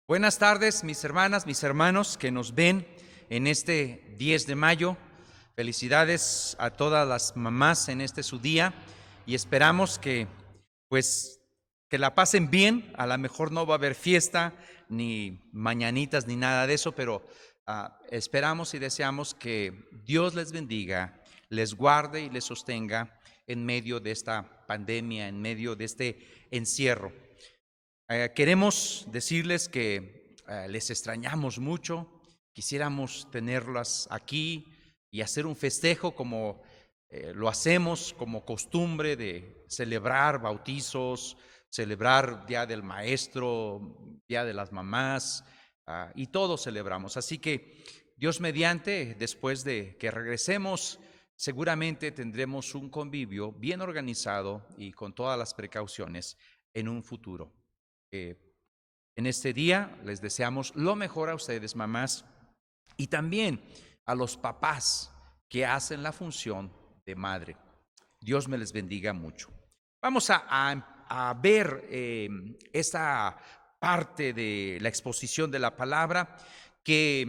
Buenas tardes, mis hermanas, mis hermanos que nos ven en este 10 de mayo. Felicidades a todas las mamás en este su día y esperamos que la pasen bien. A lo mejor no va a haber fiesta, ni mañanitas, ni nada de eso, pero esperamos y deseamos que Dios les bendiga, les guarde y les sostenga en medio de esta pandemia, en medio de este encierro. Queremos decirles que les extrañamos mucho, quisiéramos tenerlas aquí y hacer un festejo como lo hacemos como costumbre de celebrar bautizos, celebrar Día del Maestro, Día de las Mamás, y todos celebramos. Así que Dios mediante, después de que regresemos, seguramente tendremos un convivio bien organizado y con todas las precauciones en un futuro. En este día les deseamos lo mejor a ustedes, mamás, y también a los papás que hacen la función de madre. Dios me les bendiga mucho. Vamos a ver esta parte de la exposición de la palabra que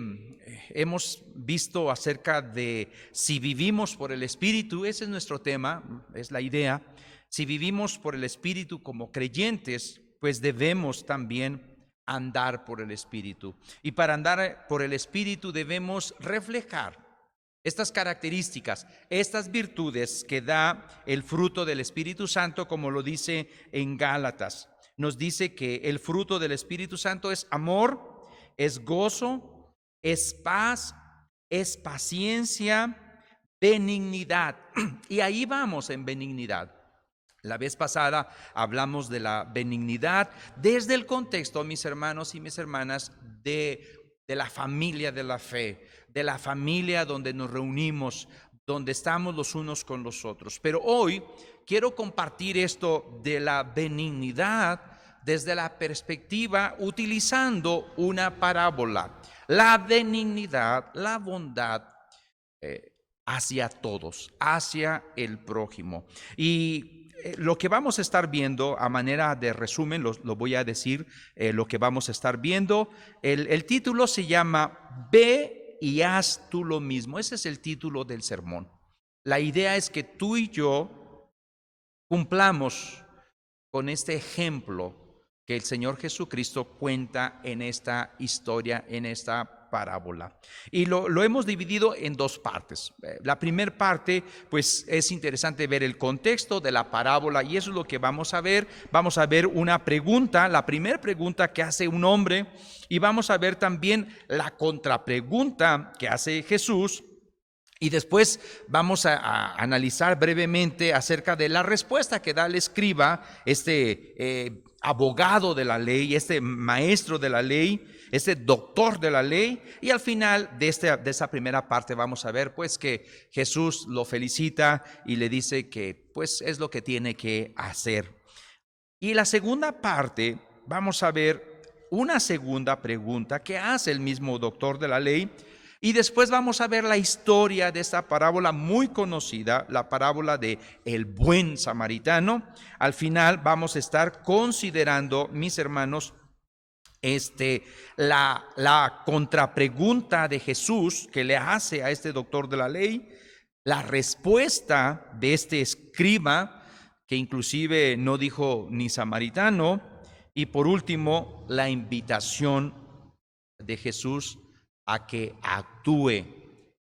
hemos visto acerca de si vivimos por el Espíritu. Ese es nuestro tema, es la idea. Si vivimos por el Espíritu como creyentes, pues debemos también andar por el Espíritu. Y para andar por el Espíritu debemos reflejar estas características, estas virtudes que da el fruto del Espíritu Santo, como lo dice en Gálatas. Nos dice que el fruto del Espíritu Santo es amor, es gozo, es paz, es paciencia, benignidad. Y ahí vamos en benignidad. La vez pasada hablamos de la benignidad desde el contexto, mis hermanos y mis hermanas, de la familia de la fe, de la familia donde nos reunimos, donde estamos los unos con los otros. Pero hoy quiero compartir esto de la benignidad desde la perspectiva utilizando una parábola. La benignidad, la bondad hacia todos, hacia el prójimo. Y lo que vamos a estar viendo, a manera de resumen, lo voy a decir, lo que vamos a estar viendo, el título se llama Ve y haz tú lo mismo. Ese es el título del sermón. La idea es que tú y yo cumplamos con este ejemplo que el Señor Jesucristo cuenta en esta historia, en esta parábola. Y lo hemos dividido en dos partes. La primera parte, pues es interesante ver el contexto de la parábola y eso es lo que vamos a ver. Vamos a ver una pregunta, la primera pregunta que hace un hombre, y vamos a ver también la contrapregunta que hace Jesús. Y después vamos a analizar brevemente acerca de la respuesta que da el escriba, este abogado de la ley, este maestro de la ley, este doctor de la ley. Y al final de esa primera parte vamos a ver pues que Jesús lo felicita y le dice que pues es lo que tiene que hacer. Y la segunda parte vamos a ver una segunda pregunta que hace el mismo doctor de la ley. Y después vamos a ver la historia de esta parábola muy conocida, la parábola de el buen samaritano. Al final vamos a estar considerando, mis hermanos, la contrapregunta de Jesús que le hace a este doctor de la ley, la respuesta de este escriba, que inclusive no dijo ni samaritano, y por último, la invitación de Jesús a que actúe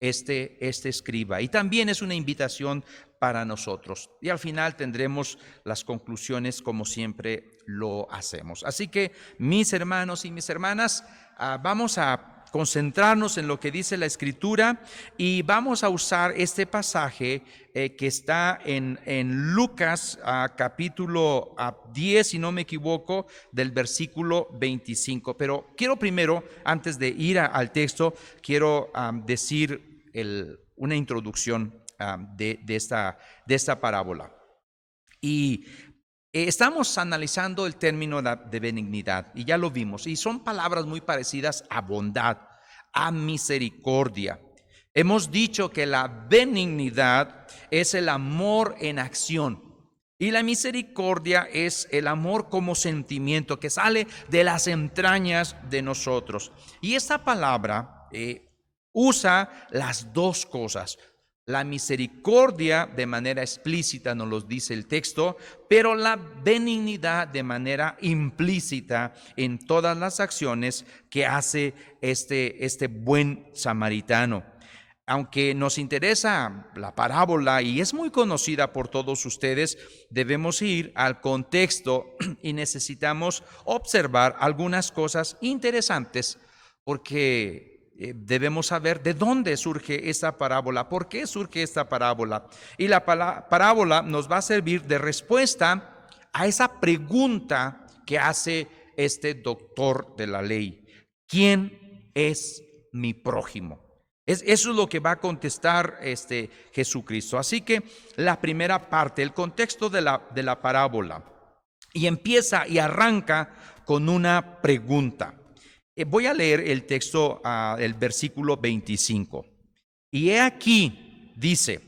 este escriba. Y también es una invitación para nosotros. Y al final tendremos las conclusiones como siempre lo hacemos. Así que mis hermanos y mis hermanas, vamos a concentrarnos en lo que dice la Escritura y vamos a usar este pasaje que está en Lucas capítulo 10, si no me equivoco, del versículo 25. Pero quiero primero, antes de ir al texto, quiero decir una introducción de esta parábola. Y estamos analizando el término de benignidad y ya lo vimos, y son palabras muy parecidas a bondad, a misericordia. Hemos dicho que la benignidad es el amor en acción. Y la misericordia es el amor como sentimiento que sale de las entrañas de nosotros. Y esta palabra usa las dos cosas. La misericordia de manera explícita nos lo dice el texto, pero la benignidad de manera implícita en todas las acciones que hace este buen samaritano. Aunque nos interesa la parábola y es muy conocida por todos ustedes, debemos ir al contexto y necesitamos observar algunas cosas interesantes porque debemos saber de dónde surge esta parábola, por qué surge esta parábola. Y la parábola nos va a servir de respuesta a esa pregunta que hace este doctor de la ley: ¿quién es mi prójimo? Eso es lo que va a contestar Jesucristo. Así que la primera parte, el contexto de la parábola, y empieza y arranca con una pregunta. Voy a leer el texto, el versículo 25. Y he aquí, dice,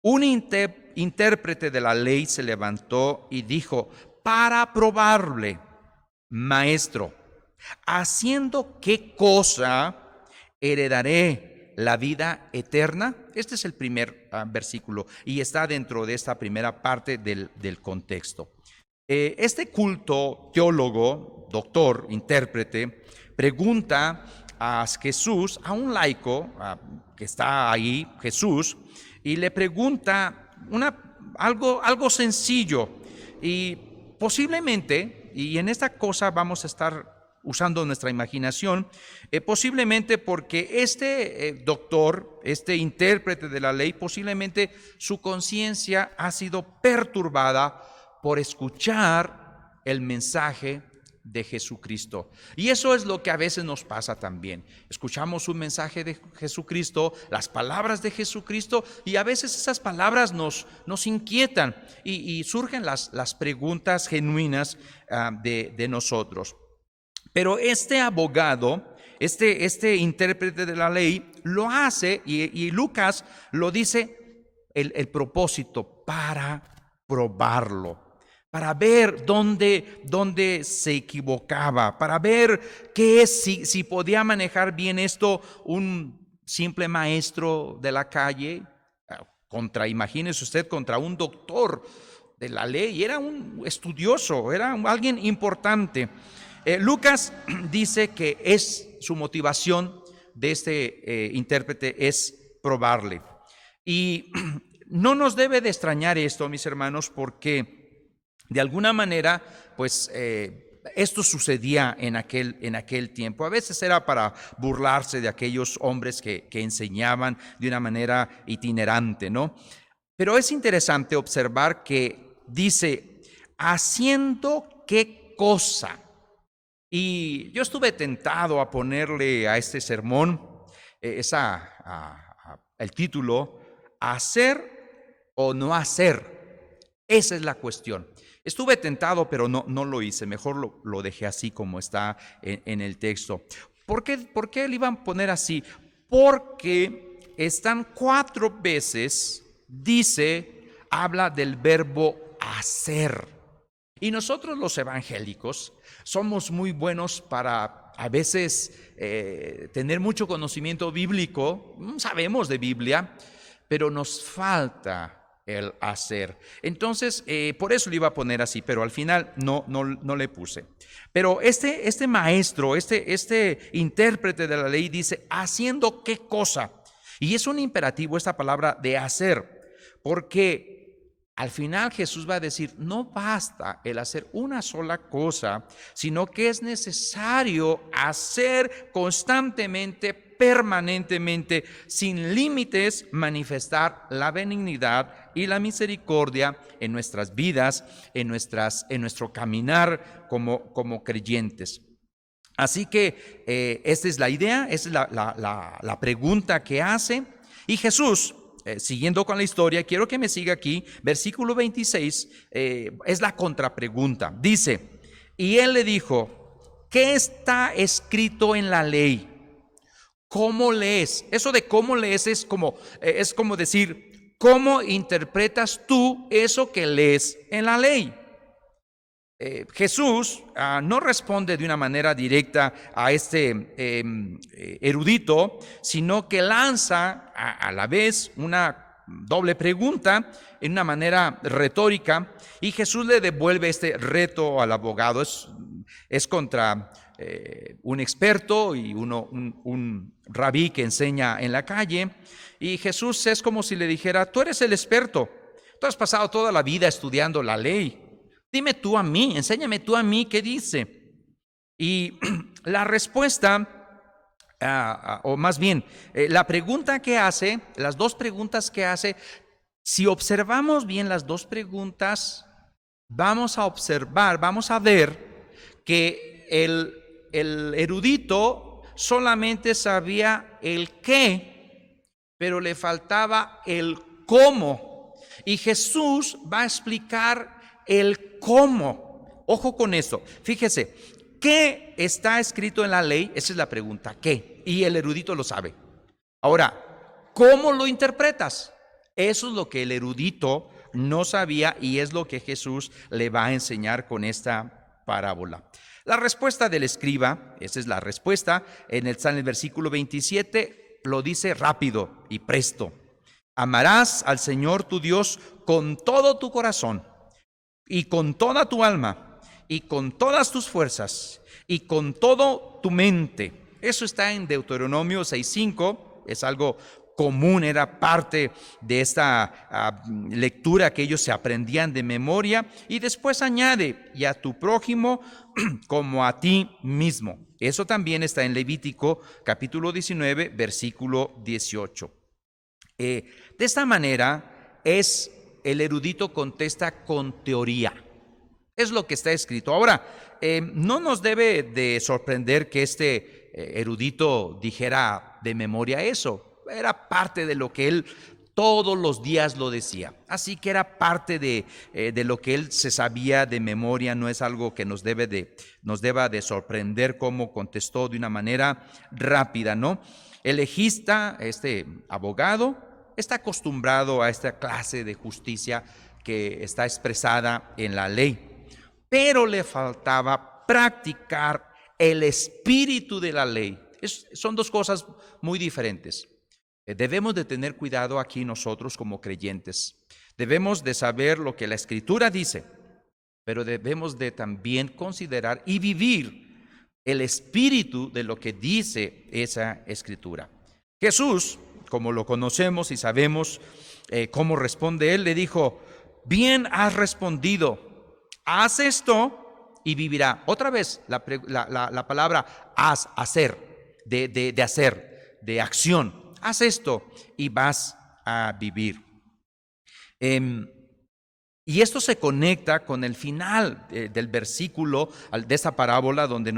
un intérprete de la ley se levantó y dijo, para probarle: Maestro, ¿haciendo qué cosa heredaré la vida eterna? Este es el primer versículo y está dentro de esta primera parte del contexto. Este culto teólogo, doctor, intérprete, pregunta a Jesús, a un laico que está ahí, Jesús, y le pregunta algo sencillo, y posiblemente, y en esta cosa vamos a estar usando nuestra imaginación, posiblemente porque este doctor, este intérprete de la ley, posiblemente su conciencia ha sido perturbada por escuchar el mensaje de Jesucristo. Y eso es lo que a veces nos pasa también. Escuchamos un mensaje de Jesucristo, las palabras de Jesucristo, y a veces esas palabras nos inquietan y surgen las preguntas genuinas de nosotros. Pero este abogado, este intérprete de la ley, lo hace, y Lucas lo dice, el propósito: para probarlo, para ver dónde se equivocaba, para ver si podía manejar bien esto un simple maestro de la calle, imagínese usted, contra un doctor de la ley. Era un estudioso, era alguien importante. Lucas dice que su motivación de este intérprete es probarle. Y no nos debe de extrañar esto, mis hermanos, porque de alguna manera, pues esto sucedía en aquel tiempo. A veces era para burlarse de aquellos hombres que enseñaban de una manera itinerante, ¿no? Pero es interesante observar que dice, ¿haciendo qué cosa? Y yo estuve tentado a ponerle a este sermón el título: ¿hacer o no hacer? Esa es la cuestión. Estuve tentado, pero no lo hice. Mejor lo dejé así como está en el texto. ¿Por qué le iban a poner así? Porque están 4 veces, habla del verbo hacer. Y nosotros los evangélicos somos muy buenos para a veces tener mucho conocimiento bíblico, sabemos de Biblia, pero nos falta el hacer. Entonces, por eso le iba a poner así, pero al final no le puse. Pero este maestro, este intérprete de la ley dice, ¿haciendo qué cosa? Y es un imperativo esta palabra de hacer, porque al final Jesús va a decir, no basta el hacer una sola cosa, sino que es necesario hacer constantemente, permanentemente, sin límites, manifestar la benignidad y la misericordia en nuestras vidas, en nuestro caminar como creyentes. Así que esta es la idea, esa es la pregunta que hace. Y Jesús, siguiendo con la historia, quiero que me siga aquí, versículo 26, es la contrapregunta. Dice, y él le dijo, ¿qué está escrito en la ley? ¿Cómo lees? Eso de cómo lees es como decir, ¿cómo interpretas tú eso que lees en la ley? Jesús no responde de una manera directa a este erudito, sino que lanza a la vez una doble pregunta en una manera retórica, y Jesús le devuelve este reto al abogado. Es contra un experto y un rabí que enseña en la calle, y Jesús es como si le dijera: tú eres el experto, tú has pasado toda la vida estudiando la ley, dime tú a mí, enséñame tú a mí qué dice. Y la respuesta, o más bien, la pregunta que hace, las dos preguntas que hace, si observamos bien las dos preguntas, vamos a ver que el erudito solamente sabía el qué, pero le faltaba el cómo. Y Jesús va a explicar el cómo. Ojo con esto. Fíjese, ¿qué está escrito en la ley? Esa es la pregunta, ¿qué? Y el erudito lo sabe. Ahora, ¿cómo lo interpretas? Eso es lo que el erudito no sabía, y es lo que Jesús le va a enseñar con esta parábola. La respuesta del escriba, esa es la respuesta, en el versículo 27 lo dice rápido y presto: amarás al Señor tu Dios con todo tu corazón, y con toda tu alma, y con todas tus fuerzas, y con todo tu mente. Eso está en Deuteronomio 6:5, es algo común, era parte de esta lectura que ellos se aprendían de memoria, y después añade: y a tu prójimo como a ti mismo. Eso también está en Levítico capítulo 19, versículo 18. De esta manera el erudito contesta con teoría. Es lo que está escrito. Ahora, no nos debe de sorprender que este erudito dijera de memoria eso. Era parte de lo que él todos los días lo decía. Así que era parte de lo que él se sabía de memoria. No es algo que nos deba de sorprender cómo contestó de una manera rápida, ¿no? El legista, este abogado, está acostumbrado a esta clase de justicia que está expresada en la ley, pero le faltaba practicar el espíritu de la ley. Son dos cosas muy diferentes. Debemos de tener cuidado aquí nosotros como creyentes. Debemos de saber lo que la Escritura dice, pero debemos de también considerar y vivir el espíritu de lo que dice esa Escritura. Jesús, como lo conocemos y sabemos cómo responde él, le dijo: bien has respondido, haz esto y vivirá. Otra vez la palabra hacer, de hacer, de acción. Haz esto y vas a vivir. Y esto se conecta con el final del versículo de esta parábola, donde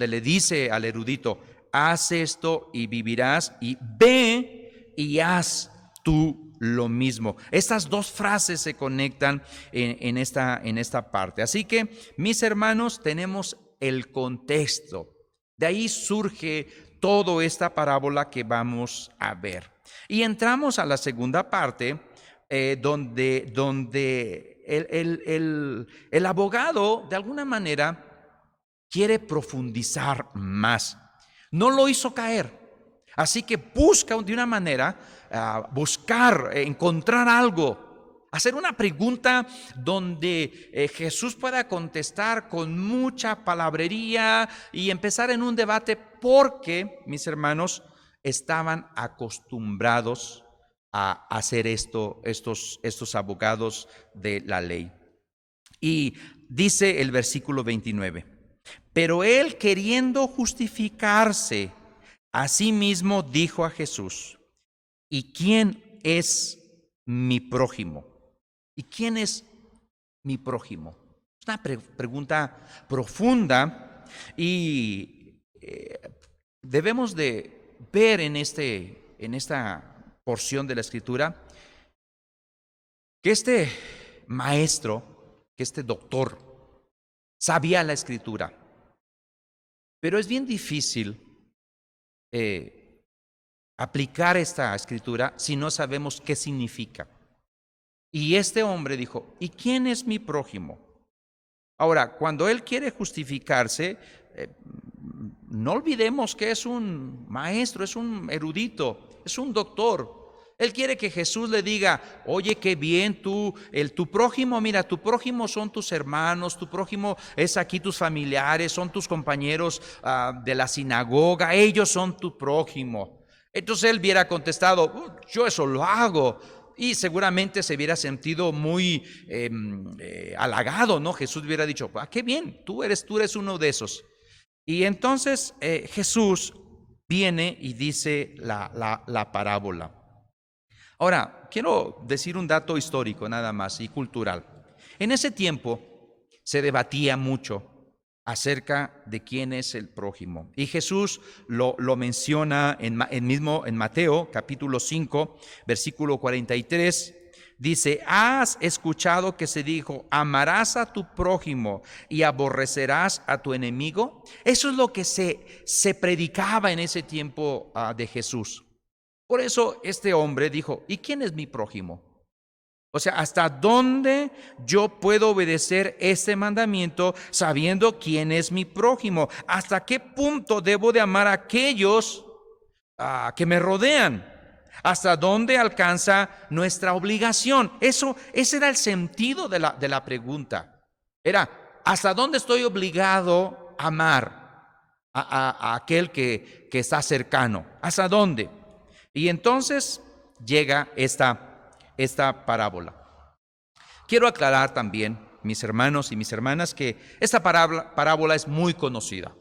le dice al erudito: haz esto y vivirás, y ve y haz tú lo mismo. Estas dos frases se conectan en esta parte. Así que, mis hermanos, tenemos el contexto. De ahí surge toda esta parábola que vamos a ver. Y entramos a la segunda parte, donde el abogado, de alguna manera, quiere profundizar más. No lo hizo caer, así que busca de una manera encontrar algo, hacer una pregunta donde Jesús pueda contestar con mucha palabrería y empezar en un debate, porque, mis hermanos, estaban acostumbrados a hacer estos abogados de la ley. Y dice el versículo 29: pero él, queriendo justificarse a sí mismo, dijo a Jesús: ¿y quién es mi prójimo? ¿Y quién es mi prójimo? Es una pregunta profunda, y debemos de ver en esta porción de la Escritura que este maestro, que este doctor, sabía la Escritura. Pero es bien difícil aplicar esta escritura si no sabemos qué significa. Y este hombre dijo, ¿y quién es mi prójimo? Ahora, cuando él quiere justificarse, no olvidemos que es un maestro, es un erudito, es un doctor. Él quiere que Jesús le diga, oye, qué bien, tu prójimo, mira, tu prójimo son tus hermanos, tu prójimo es aquí tus familiares, son tus compañeros de la sinagoga, ellos son tu prójimo. Entonces él hubiera contestado, yo eso lo hago. Y seguramente se hubiera sentido muy halagado, ¿no? Jesús hubiera dicho, qué bien, tú eres uno de esos. Y entonces Jesús viene y dice la parábola. Ahora, quiero decir un dato histórico nada más y cultural. En ese tiempo se debatía mucho acerca de quién es el prójimo. Y Jesús lo menciona en Mateo capítulo 5, versículo 43. Dice, ¿has escuchado que se dijo, amarás a tu prójimo y aborrecerás a tu enemigo? Eso es lo que se predicaba en ese tiempo de Jesús. Por eso este hombre dijo, ¿y quién es mi prójimo? O sea, ¿hasta dónde yo puedo obedecer este mandamiento sabiendo quién es mi prójimo? ¿Hasta qué punto debo de amar a aquellos que me rodean? ¿Hasta dónde alcanza nuestra obligación? Ese era el sentido de la pregunta. Era, ¿hasta dónde estoy obligado a amar a aquel que está cercano? ¿Hasta dónde? Y entonces llega esta parábola. Quiero aclarar también, mis hermanos y mis hermanas, que esta parábola es muy conocida.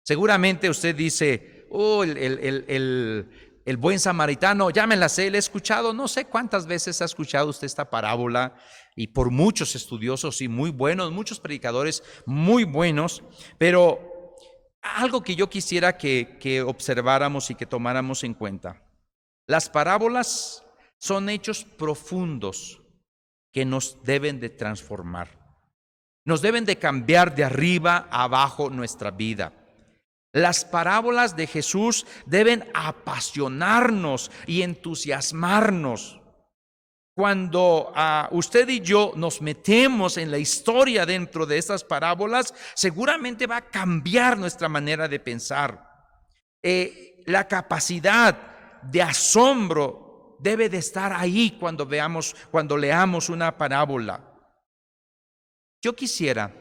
Seguramente usted dice, el buen samaritano, ya me la sé, la he escuchado, no sé cuántas veces ha escuchado usted esta parábola, y por muchos estudiosos y muy buenos, muchos predicadores muy buenos, pero algo que yo quisiera que observáramos y que tomáramos en cuenta. Las parábolas son hechos profundos que nos deben de transformar. Nos deben de cambiar de arriba a abajo nuestra vida. Las parábolas de Jesús deben apasionarnos y entusiasmarnos. Cuando usted y yo nos metemos en la historia dentro de estas parábolas, seguramente va a cambiar nuestra manera de pensar. La capacidad de asombro debe de estar ahí cuando leamos una parábola. Yo quisiera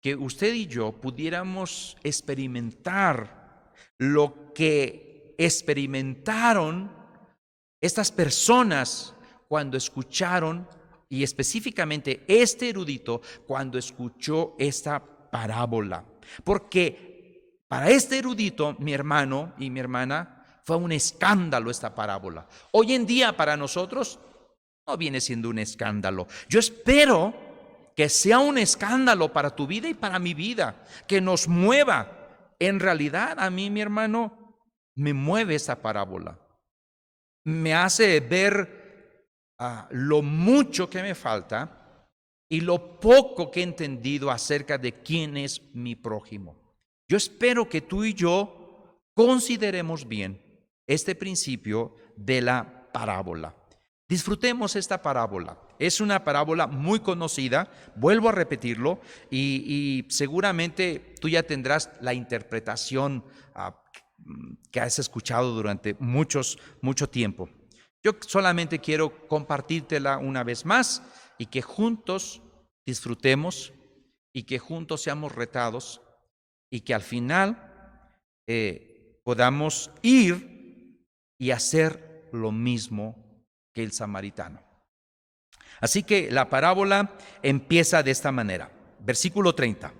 que usted y yo pudiéramos experimentar lo que experimentaron estas personas cuando escucharon, y específicamente este erudito cuando escuchó esta parábola. Porque para este erudito, mi hermano y mi hermana, fue un escándalo esta parábola. Hoy en día para nosotros no viene siendo un escándalo. Yo espero que sea un escándalo para tu vida y para mi vida, que nos mueva. En realidad, a mí, mi hermano, me mueve esta parábola. Me hace ver lo mucho que me falta y lo poco que he entendido acerca de quién es mi prójimo. Yo espero que tú y yo consideremos bien este principio de la parábola. Disfrutemos esta parábola. Es una parábola muy conocida, vuelvo a repetirlo, y seguramente tú ya tendrás la interpretación que has escuchado durante mucho tiempo. Yo solamente quiero compartírtela una vez más y que juntos disfrutemos y que juntos seamos retados y que al final podamos ir y hacer lo mismo que el samaritano. Así que la parábola empieza de esta manera. Versículo 30.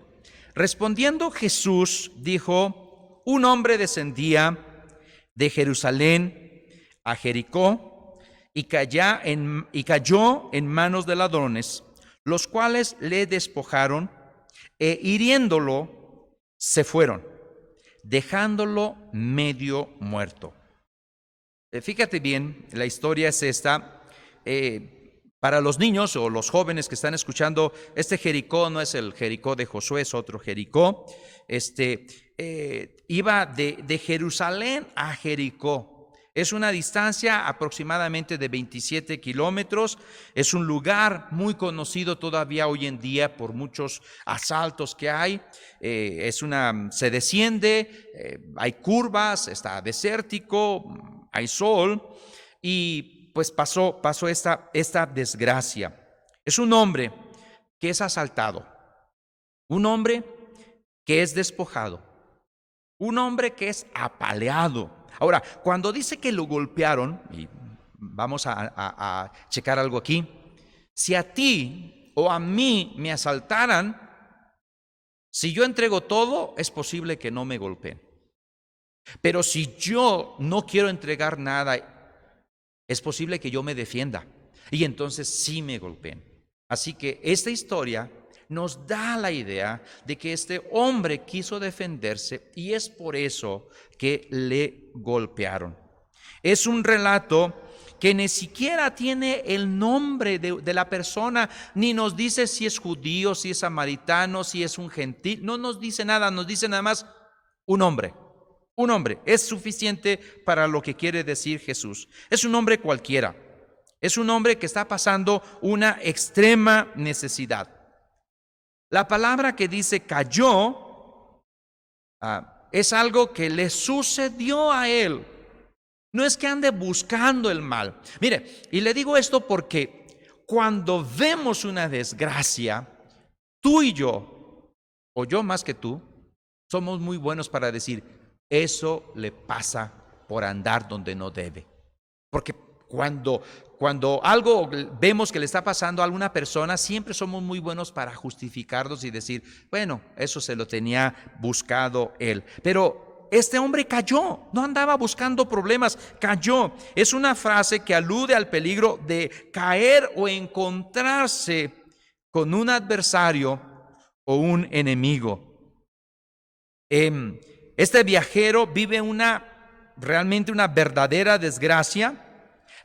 Respondiendo Jesús dijo, un hombre descendía de Jerusalén a Jericó y cayó en manos de ladrones, los cuales le despojaron e hiriéndolo se fueron, dejándolo medio muerto. Fíjate bien, la historia es esta. Para los niños o los jóvenes que están escuchando, este Jericó no es el Jericó de Josué, es otro Jericó. Iba de Jerusalén a Jericó. Es una distancia aproximadamente de 27 kilómetros. Es un lugar muy conocido todavía hoy en día por muchos asaltos que hay. Se desciende, hay curvas, está desértico, hay sol y pues pasó esta desgracia. Es un hombre que es asaltado, un hombre que es despojado, un hombre que es apaleado. Ahora, cuando dice que lo golpearon, y vamos a checar algo aquí, si a ti o a mí me asaltaran, si yo entrego todo, es posible que no me golpeen. Pero si yo no quiero entregar nada, es posible que yo me defienda y entonces sí me golpeen. Así que esta historia nos da la idea de que este hombre quiso defenderse y es por eso que le golpearon. Es un relato que ni siquiera tiene el nombre de la persona, ni nos dice si es judío, si es samaritano, si es un gentil. No nos dice nada, nos dice nada más un hombre. Un hombre es suficiente para lo que quiere decir Jesús. Es un hombre cualquiera. Es un hombre que está pasando una extrema necesidad. La palabra que dice cayó es algo que le sucedió a él. No es que ande buscando el mal. Mire, y le digo esto porque cuando vemos una desgracia, tú y yo, o yo más que tú, somos muy buenos para decir, eso le pasa por andar donde no debe. Porque cuando algo vemos que le está pasando a alguna persona, siempre somos muy buenos para justificarnos y decir, bueno, eso se lo tenía buscado él. Pero este hombre cayó, no andaba buscando problemas, cayó. Es una frase que alude al peligro de caer o encontrarse con un adversario o un enemigo. Este viajero vive realmente una verdadera desgracia.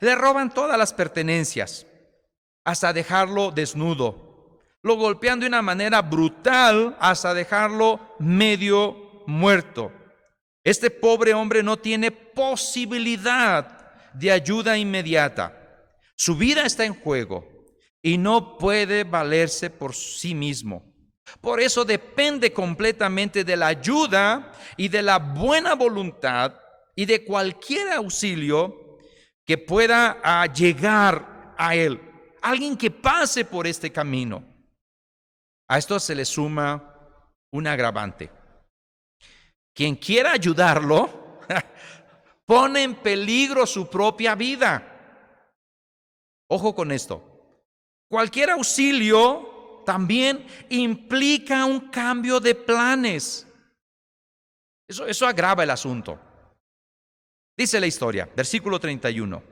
Le roban todas las pertenencias, hasta dejarlo desnudo. Lo golpean de una manera brutal hasta dejarlo medio muerto. Este pobre hombre no tiene posibilidad de ayuda inmediata. Su vida está en juego y no puede valerse por sí mismo. Por eso depende completamente de la ayuda y de la buena voluntad y de cualquier auxilio que pueda llegar a él, alguien que pase por este camino. A esto se le suma un agravante. Quien quiera ayudarlo pone en peligro su propia vida. Ojo con esto. Cualquier auxilio también implica un cambio de planes. Eso agrava el asunto. Dice la historia, versículo 31.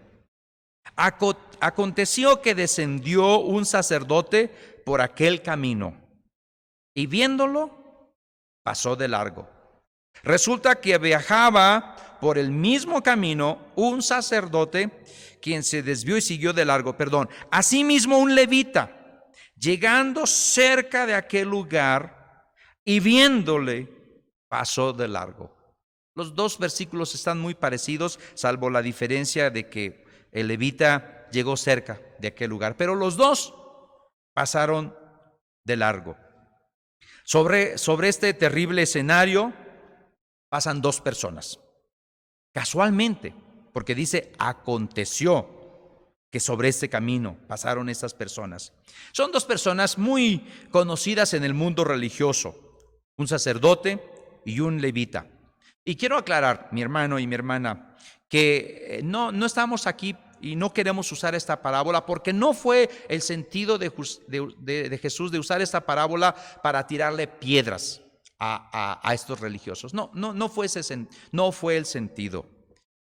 Aconteció que descendió un sacerdote por aquel camino y viéndolo pasó de largo. Resulta que viajaba por el mismo camino un sacerdote quien se desvió y siguió de largo. Asimismo un levita, llegando cerca de aquel lugar y viéndole pasó de largo. Los dos versículos están muy parecidos, salvo la diferencia de que el levita llegó cerca de aquel lugar, pero los dos pasaron de largo. Sobre este terrible escenario pasan dos personas. Casualmente, porque dice aconteció que sobre este camino pasaron estas personas. Son dos personas muy conocidas en el mundo religioso, un sacerdote y un levita. Y quiero aclarar, mi hermano y mi hermana, que no estamos aquí y no queremos usar esta parábola porque no fue el sentido de Jesús de usar esta parábola para tirarle piedras a estos religiosos. No fue el sentido.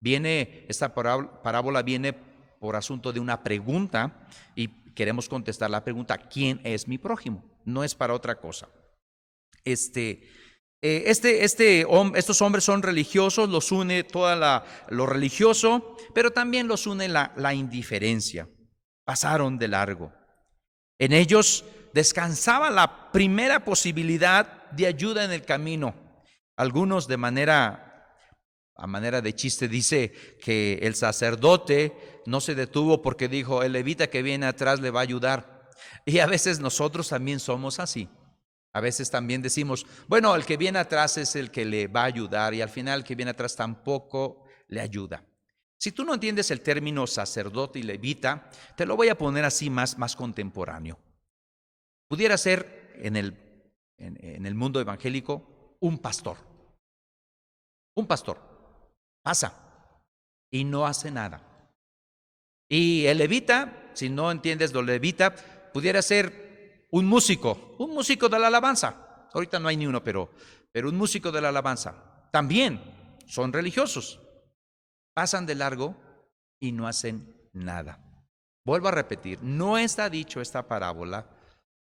Esta parábola viene por asunto de una pregunta y queremos contestar la pregunta, ¿quién es mi prójimo? No es para otra cosa. Estos hombres son religiosos, los une lo religioso, pero también los une la indiferencia. Pasaron de largo. En ellos descansaba la primera posibilidad de ayuda en el camino. Algunos de manera a manera de chiste, dice que el sacerdote no se detuvo porque dijo, el levita que viene atrás le va a ayudar. Y a veces nosotros también somos así. A veces también decimos, bueno, el que viene atrás es el que le va a ayudar, y al final el que viene atrás tampoco le ayuda. Si tú no entiendes el término sacerdote y levita, te lo voy a poner así más contemporáneo. Pudiera ser en el mundo evangélico un pastor. Un pastor pasa y no hace nada. Y el levita, si no entiendes lo levita, pudiera ser un músico de la alabanza. Ahorita no hay ni uno, pero un músico de la alabanza. También son religiosos. Pasan de largo y no hacen nada. Vuelvo a repetir, no está dicho esta parábola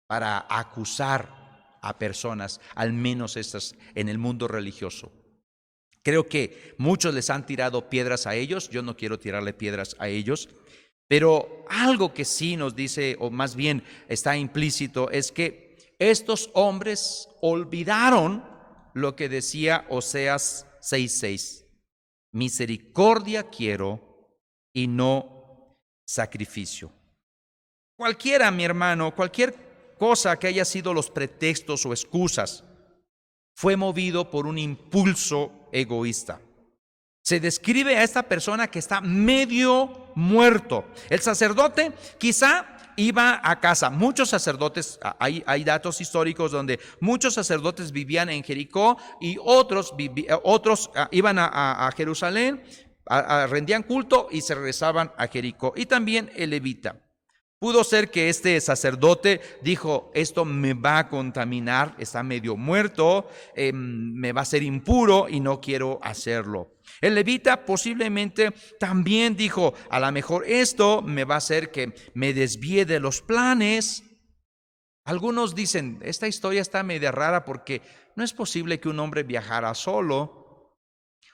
para acusar a personas, al menos estas en el mundo religioso. Creo que muchos les han tirado piedras a ellos, yo no quiero tirarle piedras a ellos, pero algo que sí nos dice, o más bien está implícito, es que estos hombres olvidaron lo que decía Oseas 6:6. Misericordia quiero y no sacrificio. Cualquiera, mi hermano, cualquier cosa que haya sido los pretextos o excusas, fue movido por un impulso egoísta. Se describe a esta persona que está medio muerto. El sacerdote quizá iba a casa. Muchos sacerdotes, hay datos históricos donde muchos sacerdotes vivían en Jericó y otros iban a Jerusalén, rendían culto y se regresaban a Jericó. Y también el levita. Pudo ser que este sacerdote dijo, esto me va a contaminar, está medio muerto, me va a ser impuro y no quiero hacerlo. El levita posiblemente también dijo, a lo mejor esto me va a hacer que me desvíe de los planes. Algunos dicen, esta historia está media rara porque no es posible que un hombre viajara solo.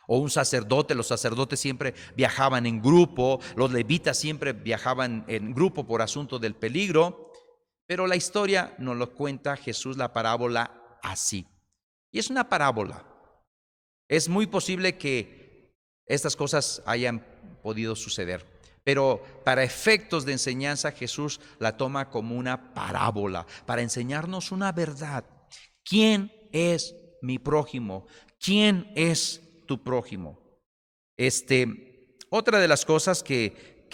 O un sacerdote, los sacerdotes siempre viajaban en grupo, los levitas siempre viajaban en grupo por asunto del peligro, pero la historia nos lo cuenta Jesús, la parábola, así. Y es una parábola. Es muy posible que estas cosas hayan podido suceder, pero para efectos de enseñanza Jesús la toma como una parábola, para enseñarnos una verdad. ¿Quién es mi prójimo? ¿Quién es tu prójimo? Otra de las cosas que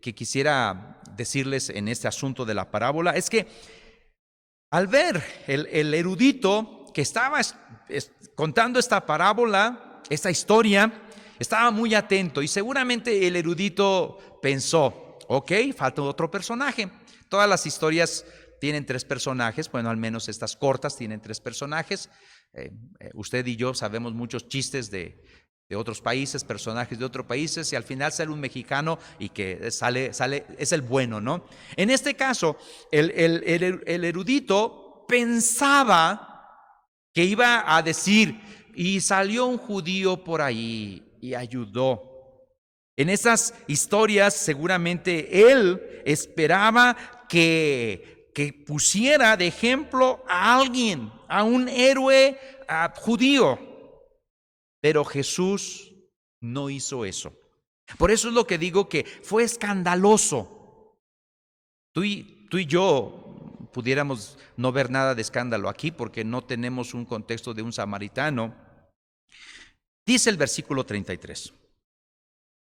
quisiera decirles en este asunto de la parábola es que al ver el erudito que estaba contando esta parábola, esta historia, estaba muy atento y seguramente el erudito pensó, ok, falta otro personaje. Todas las historias tienen 3 personajes, bueno, al menos estas cortas tienen 3 personajes. Usted y yo sabemos muchos chistes de otros países, personajes de otros países, y al final sale un mexicano y que sale es el bueno, ¿no? En este caso, el erudito pensaba que iba a decir, y salió un judío por ahí y ayudó. En esas historias seguramente él esperaba que pusiera de ejemplo a alguien, a un héroe judío. Pero Jesús no hizo eso. Por eso es lo que digo que fue escandaloso. Tú y yo pudiéramos no ver nada de escándalo aquí porque no tenemos un contexto de un samaritano. Dice el versículo 33.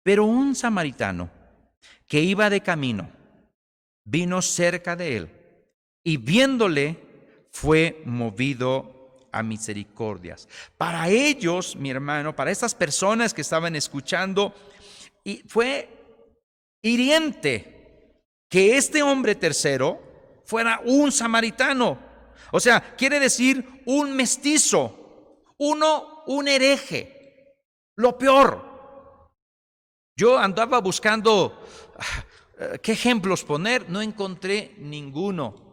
Pero un samaritano que iba de camino vino cerca de él y viéndole fue movido a misericordias. Para ellos, mi hermano, para estas personas que estaban escuchando, y fue hiriente que este hombre tercero fuera un samaritano. O sea, quiere decir un mestizo, un hereje, lo peor. Yo andaba buscando qué ejemplos poner, no encontré ninguno.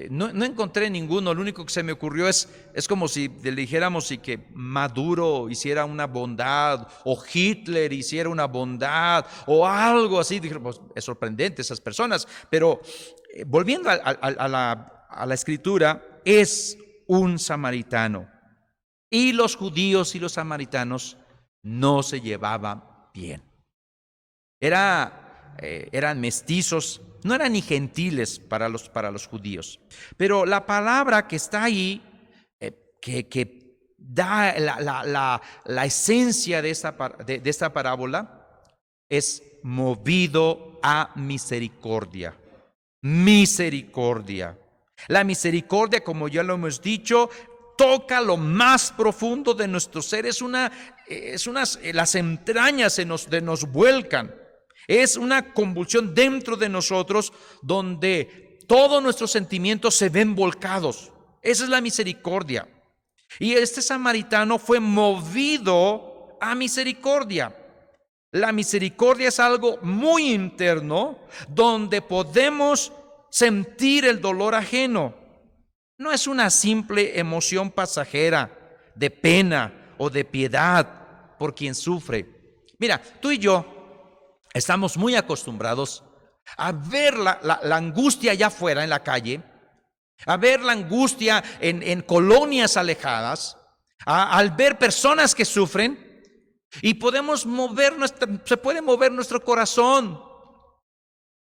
No encontré ninguno. Lo único que se me ocurrió es como si le dijéramos y que Maduro hiciera una bondad o Hitler hiciera una bondad o algo así. Dije, pues, es sorprendente esas personas, pero volviendo a la escritura, es un samaritano. Y los judíos y los samaritanos no se llevaba bien. Eran mestizos, no eran ni gentiles para los judíos. Pero la palabra que está ahí, que da la esencia de esta parábola, es movido a misericordia. Misericordia. La misericordia, como ya lo hemos dicho, toca lo más profundo de nuestro ser. Las entrañas nos vuelcan. Es una convulsión dentro de nosotros donde todos nuestros sentimientos se ven volcados. Esa es la misericordia. Y este samaritano fue movido a misericordia. La misericordia es algo muy interno donde podemos sentir el dolor ajeno. No es una simple emoción pasajera de pena o de piedad por quien sufre. Mira, tú y yo estamos muy acostumbrados a ver la angustia allá afuera en la calle, a ver la angustia en colonias alejadas, al ver personas que sufren, y se puede mover nuestro corazón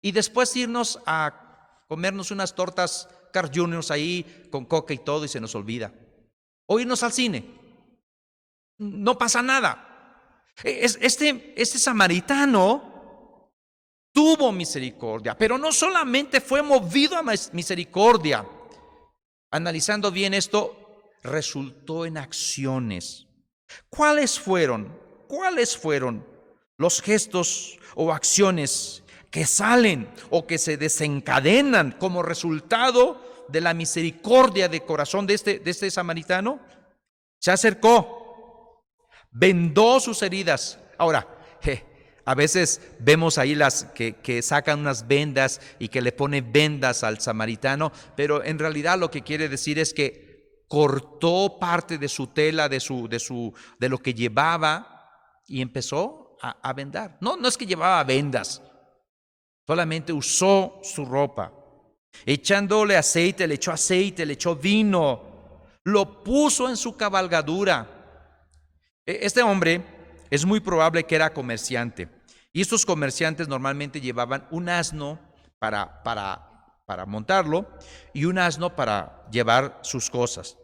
y después irnos a comernos unas tortas Carl Jr. ahí con coca y todo y se nos olvida. O irnos al cine. No pasa nada. Este samaritano tuvo misericordia, pero no solamente fue movido a misericordia. Analizando bien esto, resultó en acciones. ¿Cuáles fueron los gestos o acciones que salen o que se desencadenan como resultado de la misericordia de corazón de este samaritano? Se acercó, vendó sus heridas. Ahora, a veces vemos ahí las que sacan unas vendas y que le ponen vendas al samaritano, pero en realidad lo que quiere decir es que cortó parte de su tela, de lo que llevaba, y empezó a vendar. No es que llevaba vendas, solamente usó su ropa. Echándole aceite, le echó vino, lo puso en su cabalgadura. Este hombre es muy probable que era comerciante. Y estos comerciantes normalmente llevaban un asno para montarlo y un asno para llevar sus cosas.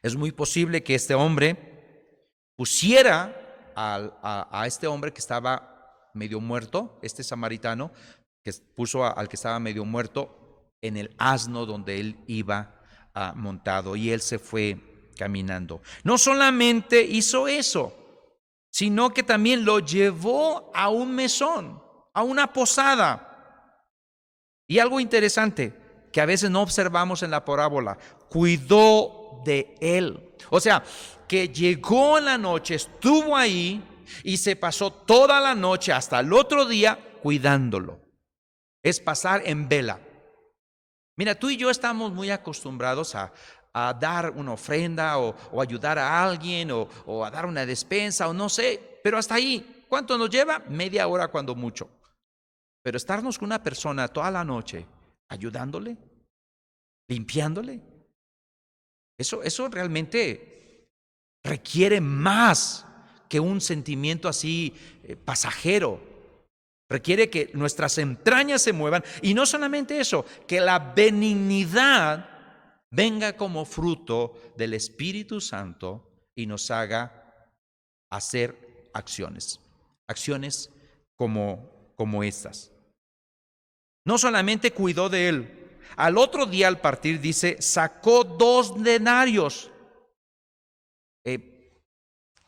Es muy posible que este hombre pusiera a este hombre que estaba medio muerto, este samaritano, que puso al que estaba medio muerto en el asno donde él iba montado, y él se fue caminando. No solamente hizo eso, sino que también lo llevó a un mesón, a una posada. Y algo interesante que a veces no observamos en la parábola, cuidó de él. O sea, que llegó en la noche, estuvo ahí y se pasó toda la noche hasta el otro día cuidándolo. Es pasar en vela. Mira, tú y yo estamos muy acostumbrados a dar una ofrenda o ayudar a alguien o a dar una despensa o no sé, pero hasta ahí. ¿Cuánto nos lleva? Media hora cuando mucho. Pero estarnos con una persona toda la noche ayudándole, limpiándole, eso realmente requiere más que un sentimiento así pasajero. Requiere que nuestras entrañas se muevan, y no solamente eso, que la benignidad venga como fruto del Espíritu Santo y nos haga hacer acciones como estas. No solamente cuidó de él, al otro día al partir dice, sacó 2 denarios.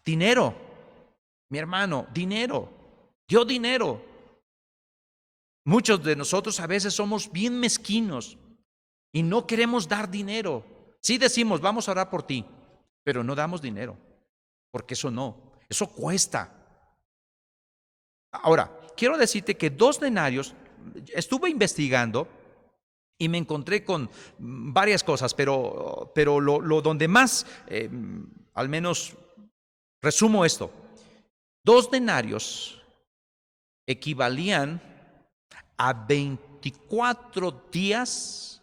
Dinero, mi hermano, dinero, dio dinero. Muchos de nosotros a veces somos bien mezquinos y no queremos dar dinero. Sí decimos, vamos a orar por ti, pero no damos dinero, porque eso cuesta. Ahora, quiero decirte que 2 denarios, estuve investigando y me encontré con varias cosas, pero lo donde más, al menos resumo esto, 2 denarios equivalían a 24 días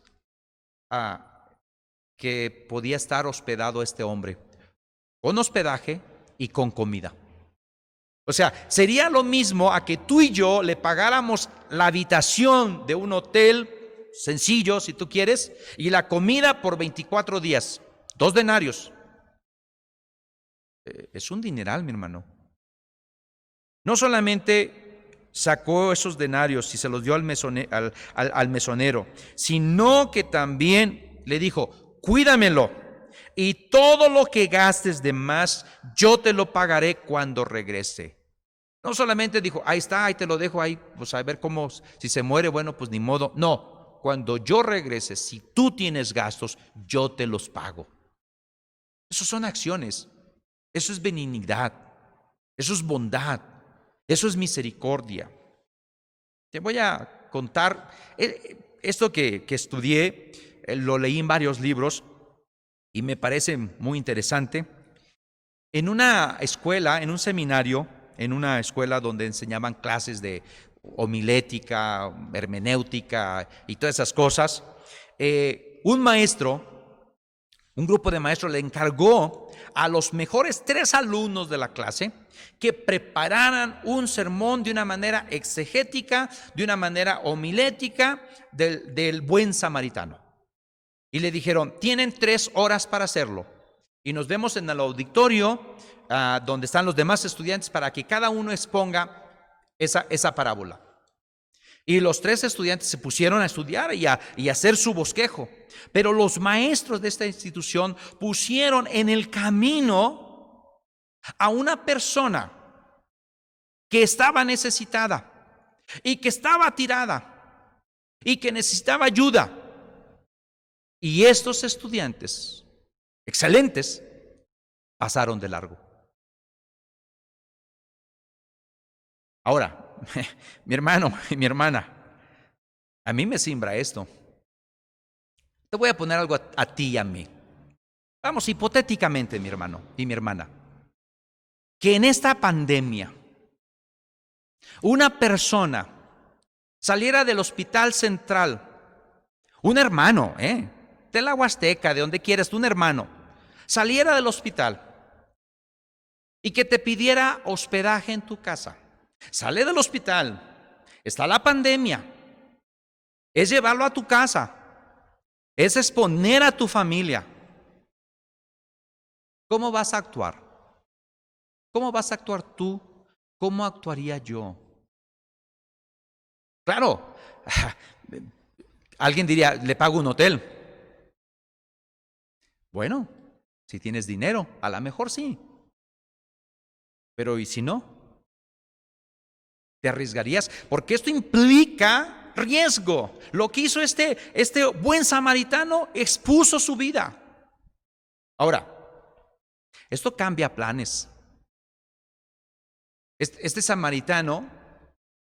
que podía estar hospedado este hombre, con hospedaje y con comida. O sea, sería lo mismo a que tú y yo le pagáramos la habitación de un hotel sencillo, si tú quieres, y la comida por 24 días, 2 denarios. Es un dineral, mi hermano. No solamente sacó esos denarios y se los dio al mesonero, sino que también le dijo, cuídamelo, y todo lo que gastes de más, yo te lo pagaré cuando regrese. No solamente dijo, ahí está, ahí te lo dejo ahí, pues a ver cómo, si se muere, bueno, pues ni modo. No, cuando yo regrese, si tú tienes gastos, yo te los pago. Eso son acciones, eso es benignidad, eso es bondad, eso es misericordia. Te voy a contar, esto que estudié, lo leí en varios libros y me parece muy interesante. En una escuela, en un seminario, en una escuela donde enseñaban clases de homilética, hermenéutica y todas esas cosas, un grupo de maestros le encargó a los mejores 3 alumnos de la clase que prepararan un sermón de una manera exegética, de una manera homilética del buen samaritano. Y le dijeron, tienen 3 horas para hacerlo. Y nos vemos en el auditorio donde están los demás estudiantes para que cada uno exponga esa parábola. Y los 3 estudiantes se pusieron a estudiar y a hacer su bosquejo. Pero los maestros de esta institución pusieron en el camino a una persona que estaba necesitada y que estaba tirada y que necesitaba ayuda. Y estos estudiantes, excelentes, pasaron de largo. Ahora, mi hermano y mi hermana, a mí me simbra esto. Te voy a poner algo a ti y a mí. Vamos, hipotéticamente, mi hermano y mi hermana, que en esta pandemia una persona saliera del hospital central, un hermano, de la Huasteca, de donde quieras, un hermano, saliera del hospital y que te pidiera hospedaje en tu casa. Sale del hospital, está la pandemia, es llevarlo a tu casa, es exponer a tu familia. ¿Cómo vas a actuar? ¿Cómo vas a actuar tú? ¿Cómo actuaría yo? Claro, alguien diría, le pago un hotel. Bueno, si tienes dinero, a lo mejor sí. Pero ¿y si no? ¿Te arriesgarías? Porque esto implica riesgo. Lo que hizo este buen samaritano, expuso su vida. Ahora, esto cambia planes. Este samaritano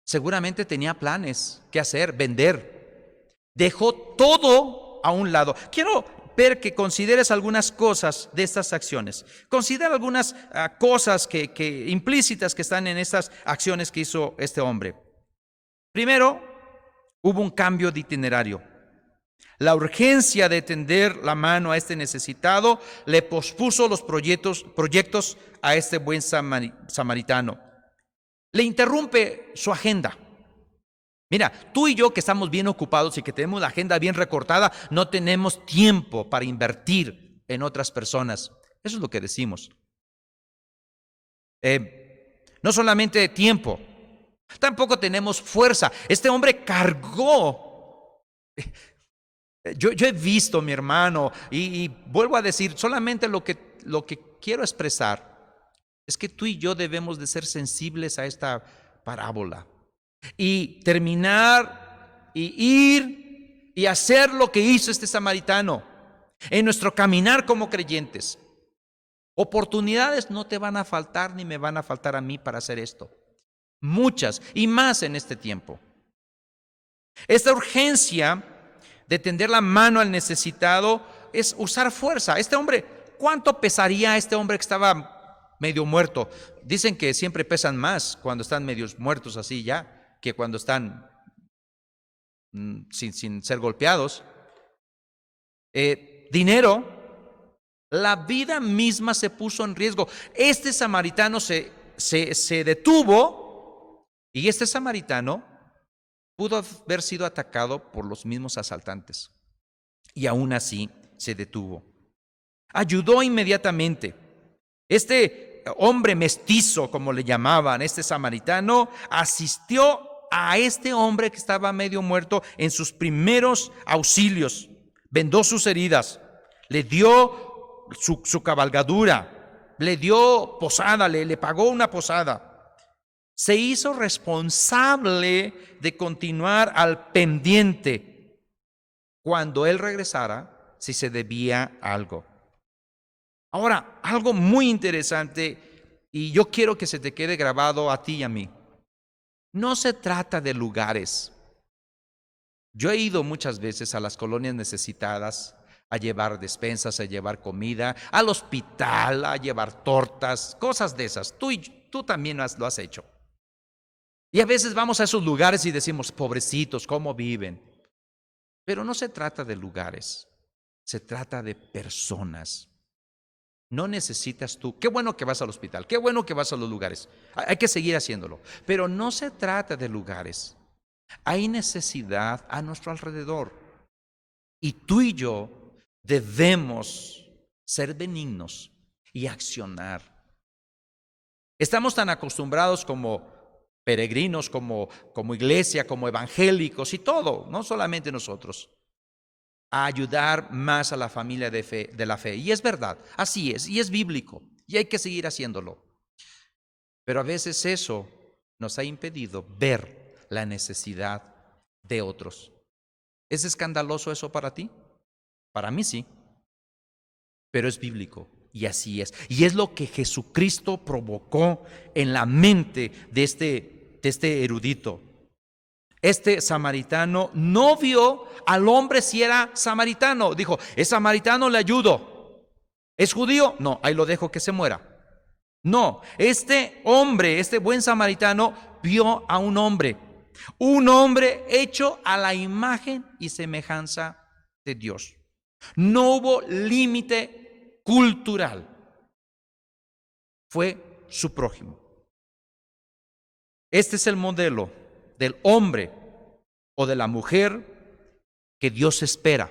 seguramente tenía planes que hacer, vender. Dejó todo a un lado. Quiero ver que consideres algunas cosas de estas acciones. Considera algunas cosas que implícitas que están en estas acciones que hizo este hombre. Primero, hubo un cambio de itinerario. La urgencia de tender la mano a este necesitado le pospuso los proyectos a este buen samaritano. Le interrumpe su agenda. Mira, tú y yo que estamos bien ocupados y que tenemos la agenda bien recortada, no tenemos tiempo para invertir en otras personas. Eso es lo que decimos. No solamente tiempo, tampoco tenemos fuerza. Este hombre cargó. Yo he visto, mi hermano, y vuelvo a decir, solamente lo que quiero expresar es que tú y yo debemos de ser sensibles a esta parábola y terminar y ir y hacer lo que hizo este samaritano en nuestro caminar como creyentes. Oportunidades no te van a faltar ni me van a faltar a mí para hacer esto. Muchas y más en este tiempo. Esta urgencia de tender la mano al necesitado es usar fuerza. Este hombre, ¿cuánto pesaría este hombre que estaba medio muerto? Dicen que siempre pesan más cuando están medios muertos así ya, que cuando están sin ser golpeados. Dinero, la vida misma se puso en riesgo. Este samaritano se se detuvo y este samaritano pudo haber sido atacado por los mismos asaltantes y aún así se detuvo. Ayudó inmediatamente. Este hombre mestizo, como le llamaban, este samaritano, asistió a este hombre que estaba medio muerto en sus primeros auxilios. Vendó sus heridas, le dio su cabalgadura, le dio posada, le pagó una posada. Se hizo responsable de continuar al pendiente cuando él regresara, si se debía algo. Ahora, algo muy interesante, y yo quiero que se te quede grabado a ti y a mí. No se trata de lugares. Yo he ido muchas veces a las colonias necesitadas a llevar despensas, a llevar comida, al hospital, a llevar tortas, cosas de esas. Tú también lo has hecho. Y a veces vamos a esos lugares y decimos, pobrecitos, ¿cómo viven? Pero no se trata de lugares, se trata de personas. No necesitas tú, qué bueno que vas al hospital, qué bueno que vas a los lugares, hay que seguir haciéndolo, pero no se trata de lugares. Hay necesidad a nuestro alrededor y tú y yo debemos ser benignos y accionar. Estamos tan acostumbrados como peregrinos, como iglesia, como evangélicos y todo, no solamente nosotros, a ayudar más a la familia de la fe. Y es verdad, así es, y es bíblico, y hay que seguir haciéndolo. Pero a veces eso nos ha impedido ver la necesidad de otros. ¿Es escandaloso eso para ti? Para mí sí, pero es bíblico. Y así es. Y es lo que Jesucristo provocó en la mente de este erudito. Este samaritano no vio al hombre si era samaritano. Dijo, es samaritano, le ayudo. ¿Es judío? No, ahí lo dejo que se muera. No, este hombre, este buen samaritano, vio a un hombre hecho a la imagen y semejanza de Dios. No hubo límite cultural, fue su prójimo. Este es el modelo del hombre o de la mujer que Dios espera,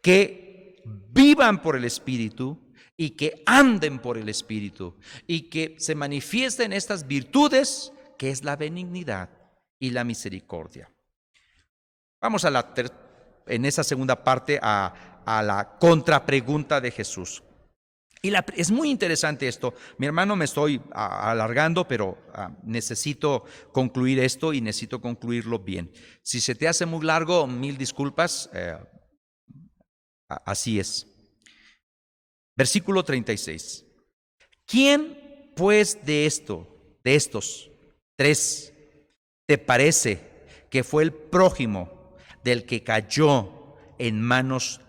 que vivan por el Espíritu y que anden por el Espíritu y que se manifiesten estas virtudes que es la benignidad y la misericordia. Vamos en esa segunda parte a la contrapregunta de Jesús. Y es muy interesante esto. Mi hermano, me estoy alargando, pero necesito concluir esto y necesito concluirlo bien. Si se te hace muy largo, mil disculpas. Así es. Versículo 36. ¿Quién pues de estos tres, te parece que fue el prójimo del que cayó en manos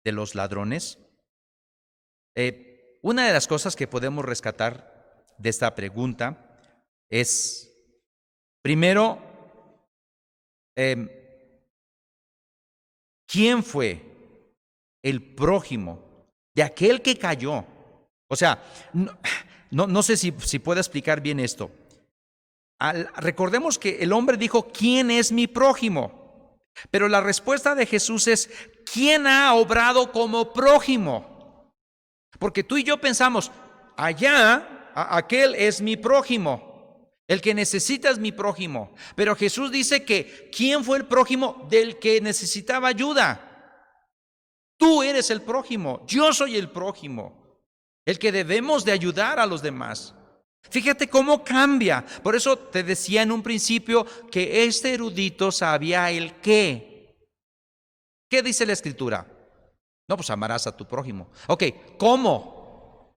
de los ladrones? Una de las cosas que podemos rescatar de esta pregunta es, primero, ¿quién fue el prójimo de aquel que cayó? O sea, no sé si puedo explicar bien esto. Recordemos que el hombre dijo, ¿quién es mi prójimo? Pero la respuesta de Jesús es, ¿quién ha obrado como prójimo? Porque tú y yo pensamos, aquel es mi prójimo, el que necesita es mi prójimo. Pero Jesús dice que, ¿quién fue el prójimo del que necesitaba ayuda? Tú eres el prójimo, yo soy el prójimo, el que debemos de ayudar a los demás. Fíjate cómo cambia. Por eso te decía en un principio que este erudito sabía el qué. ¿Qué dice la Escritura? No, pues amarás a tu prójimo. Ok, ¿cómo?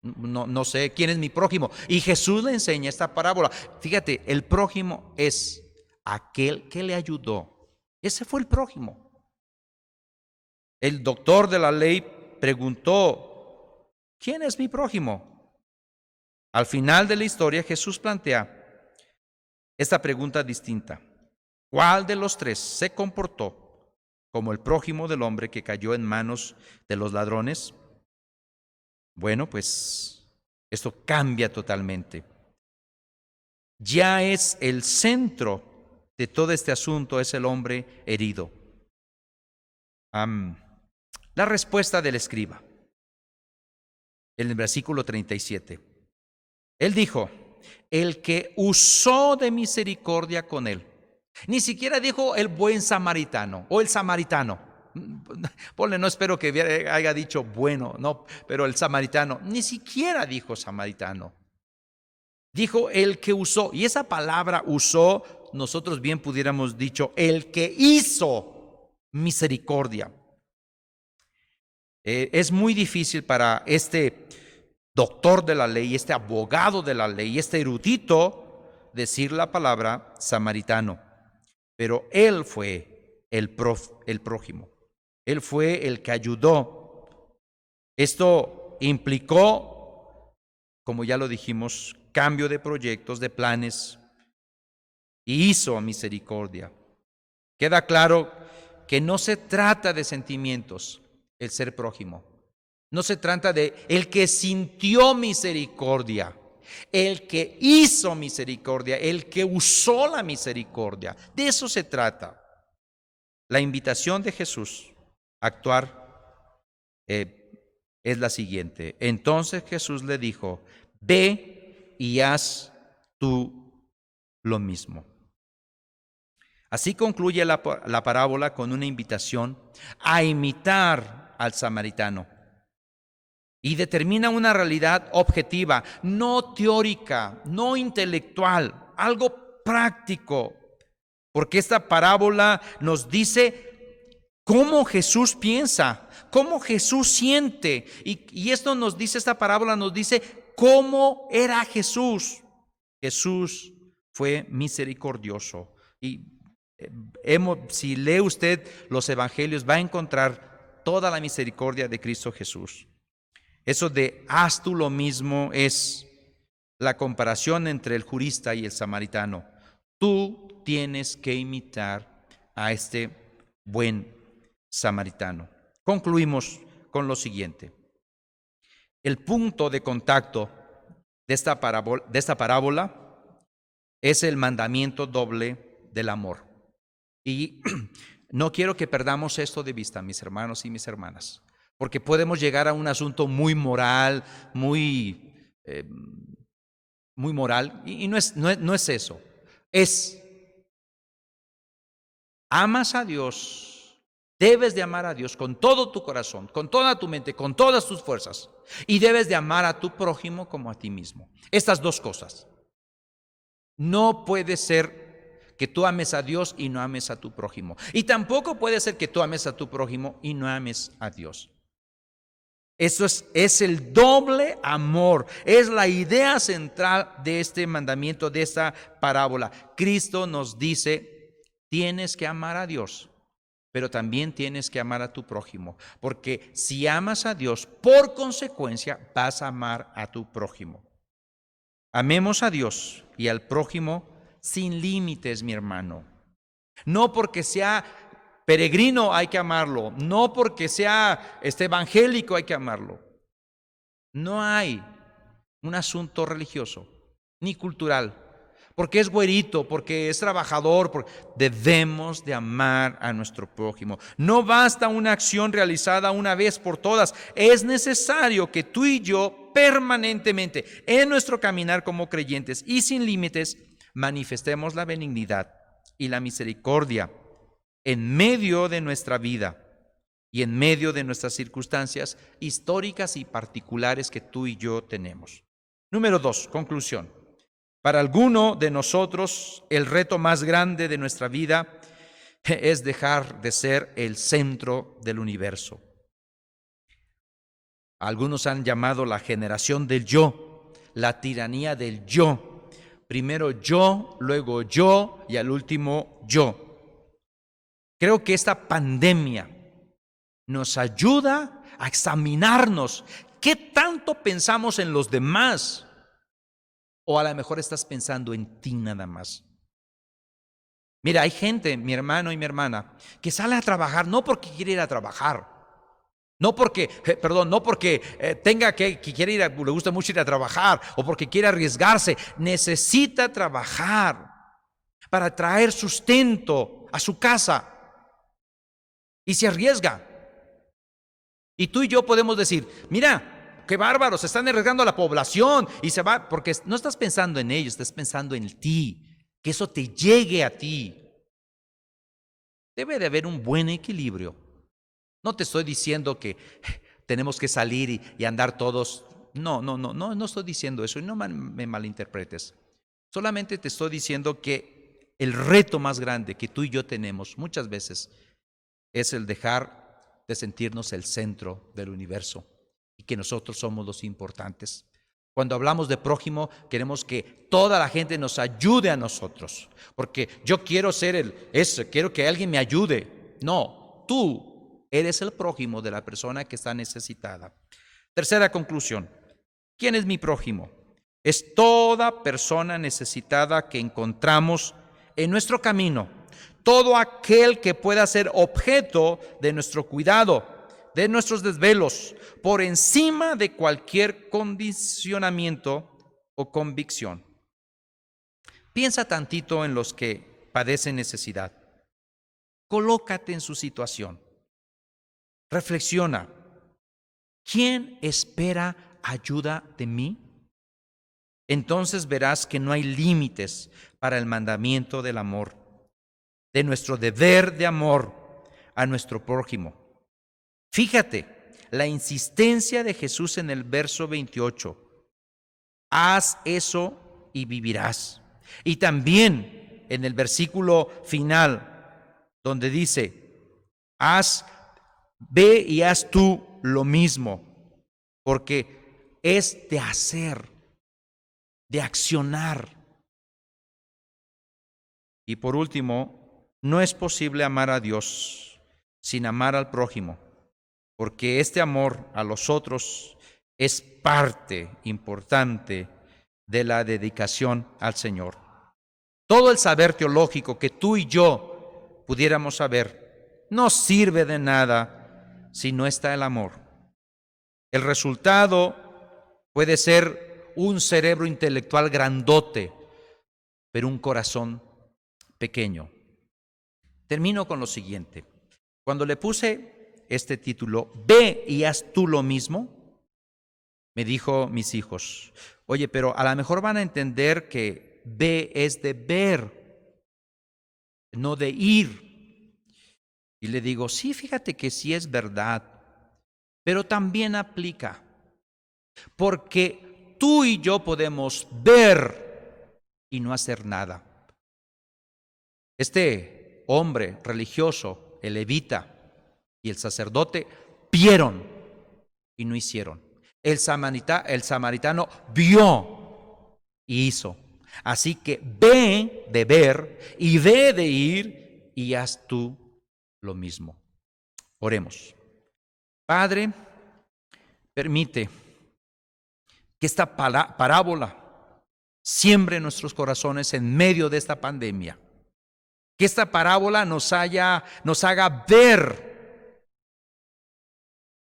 No sé quién es mi prójimo. Y Jesús le enseña esta parábola. Fíjate, el prójimo es aquel que le ayudó. Ese fue el prójimo. El doctor de la ley preguntó, ¿quién es mi prójimo? Al final de la historia, Jesús plantea esta pregunta distinta. ¿Cuál de los tres se comportó como el prójimo del hombre que cayó en manos de los ladrones? Bueno, pues Esto cambia totalmente. Ya es el centro de todo este asunto, es el hombre herido. La respuesta del escriba, en el versículo 37. Él dijo, el que usó de misericordia con él. Ni siquiera dijo el buen samaritano o el samaritano. Ponle, no espero que haya dicho bueno, no, pero el samaritano. Ni siquiera dijo samaritano. Dijo el que usó. Y esa palabra usó, nosotros bien pudiéramos dicho el que hizo misericordia. Es muy difícil para este doctor de la ley, este abogado de la ley, este erudito, decir la palabra samaritano. Pero él fue el prójimo. Él fue el que ayudó. Esto implicó, como ya lo dijimos, cambio de proyectos, de planes, y hizo misericordia. Queda claro que no se trata de sentimientos el ser prójimo. No se trata de el que sintió misericordia, el que hizo misericordia, el que usó la misericordia. De eso se trata. La invitación de Jesús a actuar es la siguiente. Entonces Jesús le dijo, ve y haz tú lo mismo. Así concluye la parábola con una invitación a imitar al samaritano. Y determina una realidad objetiva, no teórica, no intelectual, algo práctico. Porque esta parábola nos dice cómo Jesús piensa, cómo Jesús siente. Y esto nos dice, esta parábola nos dice cómo era Jesús. Jesús fue misericordioso. Y si lee usted los evangelios, va a encontrar toda la misericordia de Cristo Jesús. Eso de haz tú lo mismo es la comparación entre el jurista y el samaritano. Tú tienes que imitar a este buen samaritano. Concluimos con lo siguiente. El punto de contacto de esta parábola es el mandamiento doble del amor. Y no quiero que perdamos esto de vista, mis hermanos y mis hermanas, porque podemos llegar a un asunto muy moral, muy moral, y no es eso. Es, amas a Dios, debes de amar a Dios con todo tu corazón, con toda tu mente, con todas tus fuerzas, y debes de amar a tu prójimo como a ti mismo. Estas dos cosas. No puede ser que tú ames a Dios y no ames a tu prójimo. Y tampoco puede ser que tú ames a tu prójimo y no ames a Dios. Eso es el doble amor. Es la idea central de este mandamiento, de esta parábola. Cristo nos dice, tienes que amar a Dios, pero también tienes que amar a tu prójimo. Porque si amas a Dios, por consecuencia, vas a amar a tu prójimo. Amemos a Dios y al prójimo sin límites, mi hermano. No porque sea peregrino hay que amarlo, no porque sea evangélico hay que amarlo. No hay un asunto religioso ni cultural, porque es güerito, porque es trabajador, debemos de amar a nuestro prójimo. No basta una acción realizada una vez por todas, es necesario que tú y yo permanentemente en nuestro caminar como creyentes y sin límites manifestemos la benignidad y la misericordia en medio de nuestra vida y en medio de nuestras circunstancias históricas y particulares que tú y yo tenemos. Número 2, conclusión. Para alguno de nosotros, el reto más grande de nuestra vida es dejar de ser el centro del universo. Algunos han llamado la generación del yo, la tiranía del yo. Primero yo, luego yo y al último yo. Creo que esta pandemia nos ayuda a examinarnos qué tanto pensamos en los demás. O a lo mejor estás pensando en ti nada más. Mira, hay gente, mi hermano y mi hermana, que sale a trabajar no porque quiere ir a trabajar, No porque tenga que quiere le gusta mucho ir a trabajar o porque quiere arriesgarse. Necesita trabajar para traer sustento a su casa y se arriesga. Y tú y yo podemos decir, mira, qué bárbaros, se están arriesgando a la población y se va, porque no estás pensando en ellos, estás pensando en ti, que eso te llegue a ti. Debe de haber un buen equilibrio. No te estoy diciendo que tenemos que salir y andar todos. No estoy diciendo eso y no me malinterpretes. Solamente te estoy diciendo que el reto más grande que tú y yo tenemos muchas veces es el dejar de sentirnos el centro del universo y que nosotros somos los importantes. Cuando hablamos de prójimo, queremos que toda la gente nos ayude a nosotros, porque yo quiero ser quiero que alguien me ayude. No, tú eres el prójimo de la persona que está necesitada. Tercera conclusión, ¿quién es mi prójimo? Es toda persona necesitada que encontramos en nuestro camino, todo aquel que pueda ser objeto de nuestro cuidado, de nuestros desvelos, por encima de cualquier condicionamiento o convicción. Piensa tantito en los que padecen necesidad. Colócate en su situación. Reflexiona. ¿Quién espera ayuda de mí? Entonces verás que no hay límites para el mandamiento del amor, de nuestro deber de amor a nuestro prójimo. Fíjate la insistencia de Jesús en el verso 28. Haz eso y vivirás. Y también en el versículo final, donde dice, ve y haz tú lo mismo, porque es de hacer, de accionar. Y por último, no es posible amar a Dios sin amar al prójimo, porque este amor a los otros es parte importante de la dedicación al Señor. Todo el saber teológico que tú y yo pudiéramos saber no sirve de nada si no está el amor. El resultado puede ser un cerebro intelectual grandote, pero un corazón pequeño. Termino con lo siguiente. Cuando le puse este título, ve y haz tú lo mismo, me dijo mis hijos, oye, pero a lo mejor van a entender que ve es de ver, no de ir. Y le digo, sí, fíjate que sí es verdad, pero también aplica, porque tú y yo podemos ver y no hacer nada. Este hombre religioso, el levita y el sacerdote, vieron y no hicieron. El samaritano vio y hizo. Así que ve de ver y ve de ir y haz tú lo mismo. Oremos. Padre, permite que esta parábola siembre nuestros corazones en medio de esta pandemia. Que esta parábola nos haga ver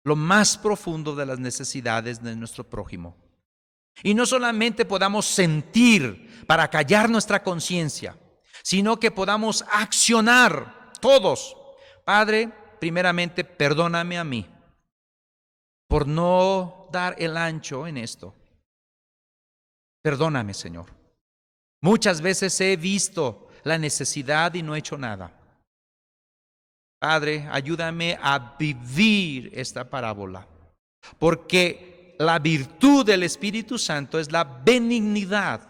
lo más profundo de las necesidades de nuestro prójimo. Y no solamente podamos sentir para callar nuestra conciencia, sino que podamos accionar todos. Padre, primeramente, perdóname a mí por no dar el ancho en esto. Perdóname, Señor. Muchas veces he visto la necesidad y no he hecho nada. Padre, ayúdame a vivir esta parábola, porque la virtud del Espíritu Santo es la benignidad.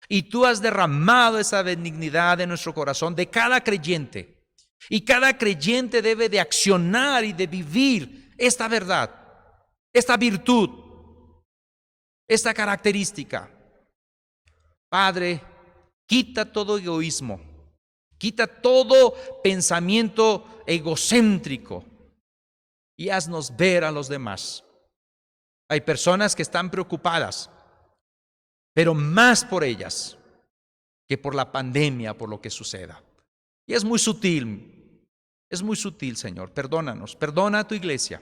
Y tú has derramado esa benignidad en nuestro corazón de cada creyente. Y cada creyente debe de accionar y de vivir esta verdad, esta virtud, esta característica. Padre, quita todo egoísmo, quita todo pensamiento egocéntrico y haznos ver a los demás. Hay personas que están preocupadas, pero más por ellas que por la pandemia, por lo que suceda. Y es muy sutil, Señor. Perdónanos, perdona a tu iglesia.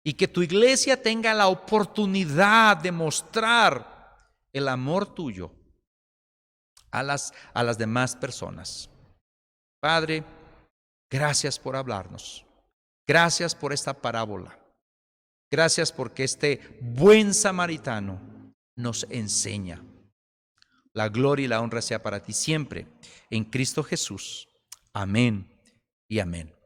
y que tu iglesia tenga la oportunidad de mostrar el amor tuyo a las demás personas. Padre, gracias por hablarnos. Gracias por esta parábola. Gracias porque este buen samaritano nos enseña. La gloria y la honra sea para ti siempre, en Cristo Jesús. Amén y amén.